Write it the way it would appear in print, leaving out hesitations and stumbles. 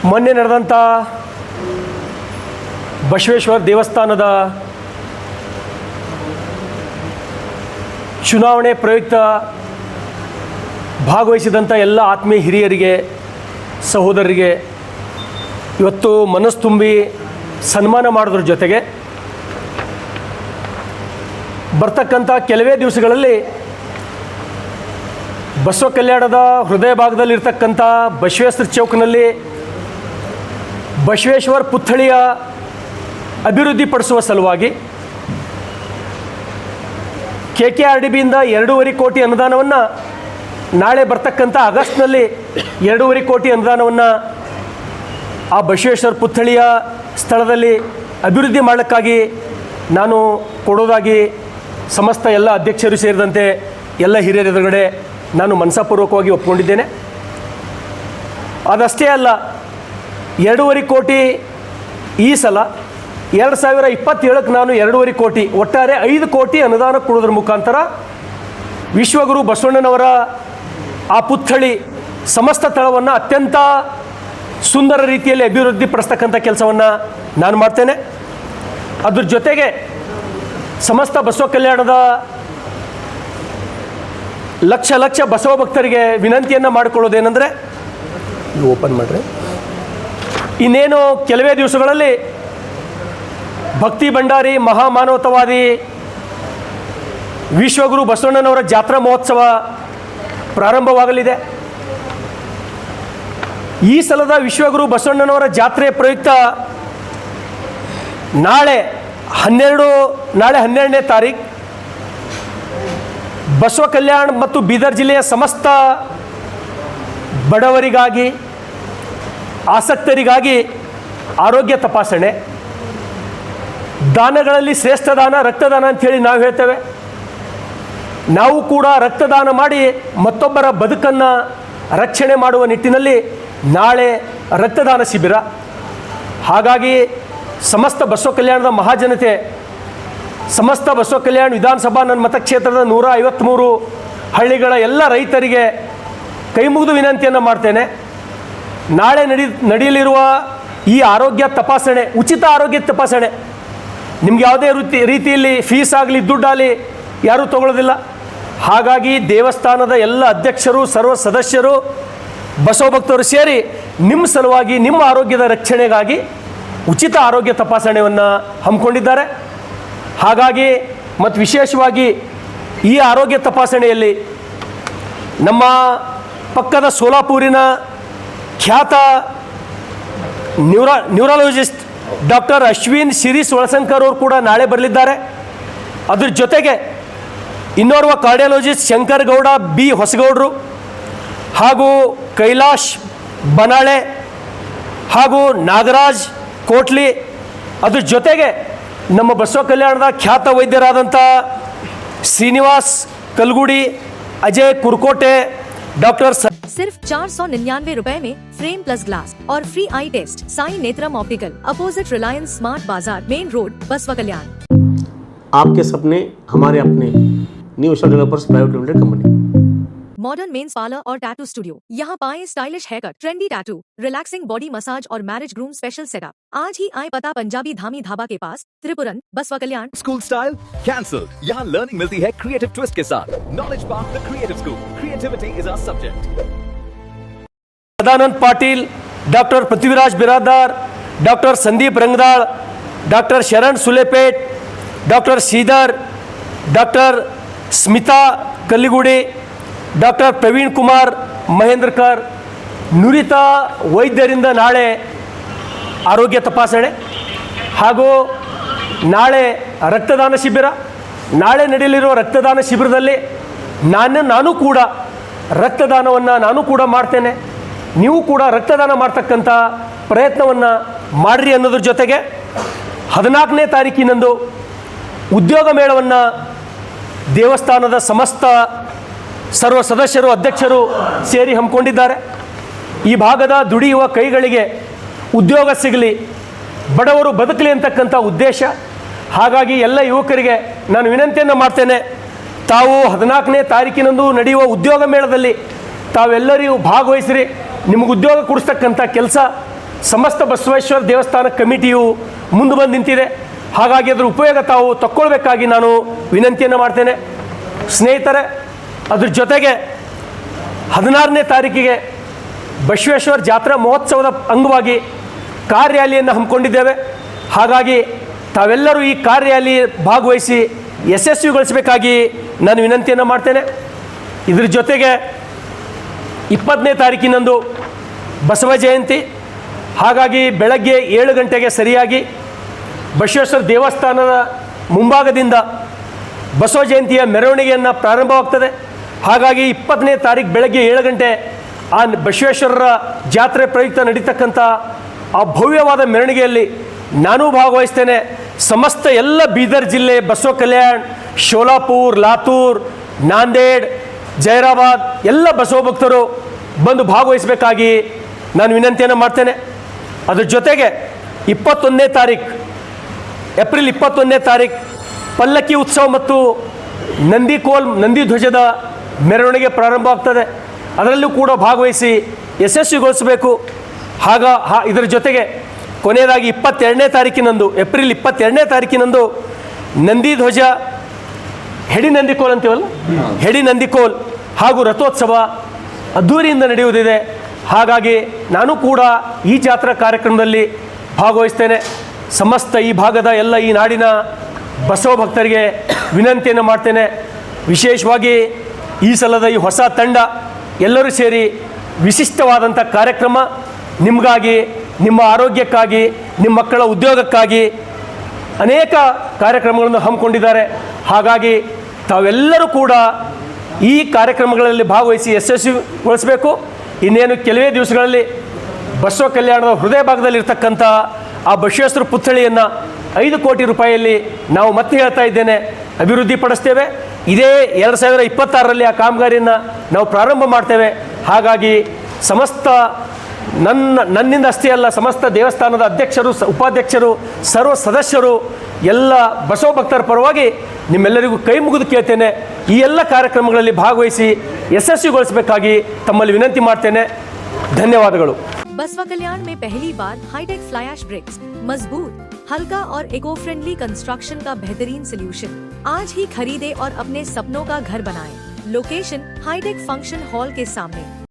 ಮೊನ್ನೆ ನಡೆದಂಥ ಬಸವೇಶ್ವರ ದೇವಸ್ಥಾನದ ಚುನಾವಣೆ ಪ್ರಯುಕ್ತ ಭಾಗವಹಿಸಿದಂಥ ಎಲ್ಲ ಆತ್ಮೀಯ ಹಿರಿಯರಿಗೆ, ಸಹೋದರರಿಗೆ ಇವತ್ತು ಮನಸ್ಸು ತುಂಬಿ ಸನ್ಮಾನ ಮಾಡೋದ್ರ ಜೊತೆಗೆ ಬರ್ತಕ್ಕಂಥ ಕೆಲವೇ ದಿವಸಗಳಲ್ಲಿ ಬಸವ ಕಲ್ಯಾಣದ ಹೃದಯ ಭಾಗದಲ್ಲಿರ್ತಕ್ಕಂಥ ಬಸವೇಶ್ವರ ಚೌಕ್ನಲ್ಲಿ ಬಸವೇಶ್ವರ ಪುತ್ಥಳಿಯ ಅಭಿವೃದ್ಧಿಪಡಿಸುವ ಸಲುವಾಗಿ KKRDBಯಿಂದ 2.5 ಕೋಟಿ ಅನುದಾನವನ್ನು ನಾಳೆ ಬರ್ತಕ್ಕಂಥ ಆಗಸ್ಟ್ನಲ್ಲಿ 2.5 ಕೋಟಿ ಅನುದಾನವನ್ನು ಆ ಬಸವೇಶ್ವರ ಪುತ್ಥಳಿಯ ಸ್ಥಳದಲ್ಲಿ ಅಭಿವೃದ್ಧಿ ಮಾಡಲಿಕ್ಕಾಗಿ ನಾನು ಕೊಡೋದಾಗಿ ಸಮಸ್ತ ಎಲ್ಲ ಅಧ್ಯಕ್ಷರು ಸೇರಿದಂತೆ ಎಲ್ಲ ಹಿರಿಯರ ಎದುರುಗಡೆ ನಾನು ಮನಸಾಪೂರ್ವಕವಾಗಿ ಒಪ್ಕೊಂಡಿದ್ದೇನೆ. ಅದಷ್ಟೇ ಅಲ್ಲ, 2.5 ಕೋಟಿ ಈ ಸಲ 2027ಕ್ಕೆ ನಾನು 2.5 ಕೋಟಿ ಒಟ್ಟಾರೆ 5 ಕೋಟಿ ಅನುದಾನ ಕೊಡೋದ್ರ ಮುಖಾಂತರ ವಿಶ್ವಗುರು ಬಸವಣ್ಣನವರ ಆ ಪುತ್ಥಳಿ ಸಮಸ್ತ ಸ್ಥಳವನ್ನು ಅತ್ಯಂತ ಸುಂದರ ರೀತಿಯಲ್ಲಿ ಅಭಿವೃದ್ಧಿಪಡಿಸ್ತಕ್ಕಂಥ ಕೆಲಸವನ್ನು ನಾನು ಮಾಡ್ತೇನೆ. ಅದ್ರ ಜೊತೆಗೆ ಸಮಸ್ತ ಬಸವ ಕಲ್ಯಾಣದ ಲಕ್ಷ ಲಕ್ಷ ಬಸವ ಭಕ್ತರಿಗೆ ವಿನಂತಿಯನ್ನು ಮಾಡಿಕೊಳ್ಳೋದೇನೆಂದರೆ, ಓಪನ್ ಮಾಡಿರಿ, ಇನ್ನೇನು ಕೆಲವೇ ದಿವಸಗಳಲ್ಲಿ ಭಕ್ತಿ ಭಂಡಾರಿ ಮಹಾಮಾನವತಾವಾದಿ ವಿಶ್ವಗುರು ಬಸವಣ್ಣನವರ ಜಾತ್ರಾ ಮಹೋತ್ಸವ ಪ್ರಾರಂಭವಾಗಲಿದೆ. ಈ ಸಲದ ವಿಶ್ವಗುರು ಬಸವಣ್ಣನವರ ಜಾತ್ರೆ ಪ್ರಯುಕ್ತ ನಾಳೆ 12ನೇ ತಾರೀಕು ಬಸವ ಕಲ್ಯಾಣ ಮತ್ತು ಬೀದರ್ ಜಿಲ್ಲೆಯ ಸಮಸ್ತ ಬಡವರಿಗಾಗಿ, ಆಸಕ್ತರಿಗಾಗಿ ಆರೋಗ್ಯ ತಪಾಸಣೆ, ದಾನಗಳಲ್ಲಿ ಶ್ರೇಷ್ಠ ದಾನ ರಕ್ತದಾನ ಅಂಥೇಳಿ ನಾವು ಹೇಳ್ತೇವೆ. ನಾವು ಕೂಡ ರಕ್ತದಾನ ಮಾಡಿ ಮತ್ತೊಬ್ಬರ ಬದುಕನ್ನು ರಕ್ಷಣೆ ಮಾಡುವ ನಿಟ್ಟಿನಲ್ಲಿ ನಾಳೆ ರಕ್ತದಾನ ಶಿಬಿರ. ಹಾಗಾಗಿ ಸಮಸ್ತ ಬಸವ ಕಲ್ಯಾಣದ ಮಹಾಜನತೆ, ಸಮಸ್ತ ಬಸವ ಕಲ್ಯಾಣ ವಿಧಾನಸಭಾ ನನ್ನ ಮತಕ್ಷೇತ್ರದ 153 ಹಳ್ಳಿಗಳ ಎಲ್ಲ ರೈತರಿಗೆ ಕೈ ಮುಗಿದು ವಿನಂತಿಯನ್ನು ಮಾಡ್ತೇನೆ. ನಾಳೆ ನಡೆಯಲಿರುವ ಈ ಆರೋಗ್ಯ ತಪಾಸಣೆ ಉಚಿತ ಆರೋಗ್ಯ ತಪಾಸಣೆ, ನಿಮ್ಗೆ ಯಾವುದೇ ರೀತಿಯಲ್ಲಿ ಫೀಸ್ ಆಗಲಿ ದುಡ್ಡಾಗಲಿ ಯಾರೂ ತಗೊಳ್ಳೋದಿಲ್ಲ. ಹಾಗಾಗಿ ದೇವಸ್ಥಾನದ ಎಲ್ಲ ಅಧ್ಯಕ್ಷರು, ಸರ್ವ ಸದಸ್ಯರು, ಬಸವ ಭಕ್ತರು ಸೇರಿ ನಿಮ್ಮ ಸಲುವಾಗಿ, ನಿಮ್ಮ ಆರೋಗ್ಯದ ರಕ್ಷಣೆಗಾಗಿ ಉಚಿತ ಆರೋಗ್ಯ ತಪಾಸಣೆಯನ್ನು ಹಮ್ಮಿಕೊಂಡಿದ್ದಾರೆ. ಹಾಗಾಗಿ ಮತ್ತು ವಿಶೇಷವಾಗಿ ಈ ಆರೋಗ್ಯ ತಪಾಸಣೆಯಲ್ಲಿ ನಮ್ಮ ಪಕ್ಕದ ಸೋಲಾಪುರಿನ ಖ್ಯಾತ ನ್ಯೂರಾಲಜಿಸ್ಟ್ ಡಾಕ್ಟರ್ ಅಶ್ವಿನ್ ಶಿರೀಶ್ ಒಳಸಂಕರ್ ಅವರು ಕೂಡ ನಾಳೆ ಬರಲಿದ್ದಾರೆ. ಅದ್ರ ಜೊತೆಗೆ ಇನ್ನೋರ್ವ ಕಾರ್ಡಿಯಾಲಜಿಸ್ಟ್ ಶಂಕರ್ ಗೌಡ ಬಿ ಹೊಸಗೌಡರು ಹಾಗೂ ಕೈಲಾಶ್ ಬನಾಳೆ ಹಾಗೂ ನಾಗರಾಜ್ ಕೋಟ್ಲಿ, ಅದ್ರ ಜೊತೆಗೆ ನಮ್ಮ ಬಸವ ಕಲ್ಯಾಣದ ಖ್ಯಾತ ವೈದ್ಯರಾದಂಥ ಶ್ರೀನಿವಾಸ್ ಕಲ್ಗುಡಿ, ಅಜಯ್ ಕುರ್ಕೋಟೆ, डॉक्टर सिर्फ 499 रुपए में फ्रेम प्लस ग्लास और free eye test. Sai Netram optical, opposite Reliance smart bazaar, main road, Basava Kalyan. आपके सपने हमारे अपने। New star developers private limited company. Modern men's parlour और टैटू स्टूडियो, यहाँ पाएं stylish hair cut, trendy tattoo, relaxing body massage और marriage groom special setup. आज ही आए पता पंजाबी धामी धाबा के पास, Tripurant, Basavakalyan. School style cancel, यहाँ लर्निंग मिलती है क्रिएटिव ट्विस्ट के साथ। Knowledge park the creative school, creativity is our subject. Sadanand Patil, doctor Prithviraj Biradar, doctor Sandeep Rangdal, doctor Sharan Sulepet, doctor Shridhar, doctor Smita Kalligudi, doctor Praveen Kumar Mahendrakar, ನುರಿತ ವೈದ್ಯರಿಂದ ನಾಳೆ ಆರೋಗ್ಯ ತಪಾಸಣೆ ಹಾಗೂ ನಾಳೆ ರಕ್ತದಾನ ಶಿಬಿರ. ನಾಳೆ ನಡೆಯಲಿರುವ ರಕ್ತದಾನ ಶಿಬಿರದಲ್ಲಿ ನಾನು ಕೂಡ ರಕ್ತದಾನವನ್ನು ನಾನು ಕೂಡ ಮಾಡ್ತೇನೆ. ನೀವು ಕೂಡ ರಕ್ತದಾನ ಮಾಡ್ತಕ್ಕಂಥ ಪ್ರಯತ್ನವನ್ನು ಮಾಡಿರಿ ಅನ್ನೋದ್ರ ಜೊತೆಗೆ 14ನೇ ತಾರೀಕಿನಂದು ಉದ್ಯೋಗ ಮೇಳವನ್ನು ದೇವಸ್ಥಾನದ ಸಮಸ್ತ ಸರ್ವ ಸದಸ್ಯರು, ಅಧ್ಯಕ್ಷರು ಸೇರಿ ಹಮ್ಮಿಕೊಂಡಿದ್ದಾರೆ. ಈ ಭಾಗದ ದುಡಿಯುವ ಕೈಗಳಿಗೆ ಉದ್ಯೋಗ ಸಿಗಲಿ, ಬಡವರು ಬದುಕಲಿ ಅಂತಕ್ಕಂಥ ಉದ್ದೇಶ. ಹಾಗಾಗಿ ಎಲ್ಲ ಯುವಕರಿಗೆ ನಾನು ವಿನಂತಿಯನ್ನು ಮಾಡ್ತೇನೆ, ತಾವು 14ನೇ ತಾರೀಕಿನಂದು ನಡೆಯುವ ಉದ್ಯೋಗ ಮೇಳದಲ್ಲಿ ತಾವೆಲ್ಲರಿಗೂ ಭಾಗವಹಿಸಿರಿ. ನಿಮಗೆ ಉದ್ಯೋಗ ಕೊಡಿಸ್ತಕ್ಕಂಥ ಕೆಲಸ ಸಮಸ್ತ ಬಸವೇಶ್ವರ ದೇವಸ್ಥಾನ ಕಮಿಟಿಯು ಮುಂದೆ ಬಂದು ನಿಂತಿದೆ. ಹಾಗಾಗಿ ಅದರ ಉಪಯೋಗ ತಾವು ತಕ್ಕೊಳ್ಬೇಕಾಗಿ ನಾನು ವಿನಂತಿಯನ್ನು ಮಾಡ್ತೇನೆ. ಸ್ನೇಹಿತರೆ, ಅದ್ರ ಜೊತೆಗೆ 16ನೇ ತಾರೀಕಿಗೆ ಬಸವೇಶ್ವರ ಜಾತ್ರಾ ಮಹೋತ್ಸವದ ಅಂಗವಾಗಿ ಕಾರ್ ರ್ಯಾಲಿಯನ್ನು ಹಮ್ಮಿಕೊಂಡಿದ್ದೇವೆ. ಹಾಗಾಗಿ ತಾವೆಲ್ಲರೂ ಈ ಕಾರ್ ರ್ಯಾಲಿ ಭಾಗವಹಿಸಿ ಯಶಸ್ವಿಗೊಳಿಸಬೇಕಾಗಿ ನಾನು ವಿನಂತಿಯನ್ನು ಮಾಡ್ತೇನೆ. ಇದ್ರ ಜೊತೆಗೆ 20ನೇ ತಾರೀಕಿನಂದು ಬಸವ ಜಯಂತಿ. ಹಾಗಾಗಿ ಬೆಳಗ್ಗೆ 7 ಗಂಟೆಗೆ ಸರಿಯಾಗಿ ಬಸವೇಶ್ವರ ದೇವಸ್ಥಾನದ ಮುಂಭಾಗದಿಂದ ಬಸವ ಜಯಂತಿಯ ಮೆರವಣಿಗೆಯನ್ನು ಪ್ರಾರಂಭವಾಗ್ತದೆ. ಹಾಗಾಗಿ 20ನೇ ತಾರೀಕು ಬೆಳಗ್ಗೆ 7 ಗಂಟೆ ಆ ಬಸವೇಶ್ವರರ ಜಾತ್ರೆ ಪ್ರಯುಕ್ತ ನಡೀತಕ್ಕಂಥ ಆ ಭವ್ಯವಾದ ಮೆರವಣಿಗೆಯಲ್ಲಿ ನಾನೂ ಭಾಗವಹಿಸ್ತೇನೆ. ಸಮಸ್ತ ಎಲ್ಲ ಬೀದರ್ ಜಿಲ್ಲೆ, ಬಸವ ಕಲ್ಯಾಣ್, ಶೋಲಾಪುರ್, ಲಾತೂರ್, ನಾಂದೇಡ್, ಜೈರಾಬಾದ್ ಎಲ್ಲ ಬಸವ ಭಕ್ತರು ಬಂದು ಭಾಗವಹಿಸಬೇಕಾಗಿ ನಾನು ವಿನಂತಿಯನ್ನು ಮಾಡ್ತೇನೆ. ಅದ್ರ ಜೊತೆಗೆ 21ನೇ ತಾರೀಕು ಏಪ್ರಿಲ್ 21ನೇ ತಾರೀಕು ಪಲ್ಲಕ್ಕಿ ಉತ್ಸವ ಮತ್ತು ನಂದಿ ಧ್ವಜದ ಮೆರವಣಿಗೆ ಪ್ರಾರಂಭ ಆಗ್ತದೆ. ಅದರಲ್ಲೂ ಕೂಡ ಭಾಗವಹಿಸಿ ಯಶಸ್ವಿಗೊಳಿಸಬೇಕು. ಇದರ ಜೊತೆಗೆ ಕೊನೆಯದಾಗಿ 22ನೇ ತಾರೀಕಿನಂದು ಏಪ್ರಿಲ್ 22ನೇ ತಾರೀಕಿನಂದು ನಂದಿ ಧ್ವಜ, ಹೆಡಿ ನಂದಿಕೋಲ್ ಅಂತೀವಲ್ಲ, ಹೆಡಿ ನಂದಿಕೋಲ್ ಹಾಗೂ ರಥೋತ್ಸವ ಅದ್ದೂರಿಯಿಂದ ನಡೆಯುವುದಿದೆ. ಹಾಗಾಗಿ ನಾನು ಕೂಡ ಈ ಜಾತ್ರಾ ಕಾರ್ಯಕ್ರಮದಲ್ಲಿ ಭಾಗವಹಿಸ್ತೇನೆ. ಸಮಸ್ತ ಈ ಭಾಗದ ಎಲ್ಲ ಈ ನಾಡಿನ ಬಸವ ಭಕ್ತರಿಗೆ ವಿನಂತಿಯನ್ನು ಮಾಡ್ತೇನೆ. ವಿಶೇಷವಾಗಿ ಈ ಸಲದ ಈ ಹೊಸ ತಂಡ ಎಲ್ಲರೂ ಸೇರಿ ವಿಶಿಷ್ಟವಾದಂಥ ಕಾರ್ಯಕ್ರಮ ನಿಮಗಾಗಿ, ನಿಮ್ಮ ಆರೋಗ್ಯಕ್ಕಾಗಿ, ನಿಮ್ಮ ಮಕ್ಕಳ ಉದ್ಯೋಗಕ್ಕಾಗಿ ಅನೇಕ ಕಾರ್ಯಕ್ರಮಗಳನ್ನು ಹಮ್ಮಿಕೊಂಡಿದ್ದಾರೆ. ಹಾಗಾಗಿ ತಾವೆಲ್ಲರೂ ಕೂಡ ಈ ಕಾರ್ಯಕ್ರಮಗಳಲ್ಲಿ ಭಾಗವಹಿಸಿ ಯಶಸ್ವಿಗೊಳಿಸಬೇಕು. ಇನ್ನೇನು ಕೆಲವೇ ದಿವಸಗಳಲ್ಲಿ ಬಸವ ಕಲ್ಯಾಣದ ಹೃದಯ ಭಾಗದಲ್ಲಿರ್ತಕ್ಕಂಥ ಆ ಬಸವೇಶ್ವರ ಪುತ್ಥಳಿಯನ್ನು 5 ಕೋಟಿ ರೂಪಾಯಿಯಲ್ಲಿ ನಾವು ಮತ್ತೆ ಹೇಳ್ತಾ ಇದ್ದೇನೆ ಅಭಿವೃದ್ಧಿಪಡಿಸ್ತೇವೆ. ಇದೇ 2026ರಲ್ಲಿ ಆ ಕಾಮಗಾರಿಯನ್ನು ನಾವು ಪ್ರಾರಂಭ ಮಾಡ್ತೇವೆ. ಹಾಗಾಗಿ ಸಮಸ್ತ ನನ್ನಿಂದ ಅಷ್ಟೇ ಅಲ್ಲ, ಸಮಸ್ತ ದೇವಸ್ಥಾನದ ಅಧ್ಯಕ್ಷರು, ಉಪಾಧ್ಯಕ್ಷರು, ಸರ್ವ ಸದಸ್ಯರು, ಎಲ್ಲ ಬಸವ ಭಕ್ತರ ಪರವಾಗಿ ನಿಮ್ಮೆಲ್ಲರಿಗೂ ಕೈ ಮುಗಿದು ಕೇಳ್ತೇನೆ. ಈ ಎಲ್ಲ ಕಾರ್ಯಕ್ರಮಗಳಲ್ಲಿ ಭಾಗವಹಿಸಿ ಯಶಸ್ವಿಗೊಳಿಸಬೇಕಾಗಿ ತಮ್ಮಲ್ಲಿ ವಿನಂತಿ ಮಾಡ್ತೇನೆ. ಧನ್ಯವಾದಗಳು. बसवा कल्याण में पहली बार हाईटेक फ्लाई ऐश ब्रिक्स, मजबूत, हल्का और इको फ्रेंडली कंस्ट्रक्शन का बेहतरीन सोल्यूशन। आज ही खरीदे और अपने सपनों का घर बनाएं। लोकेशन हाईटेक फंक्शन हॉल के सामने।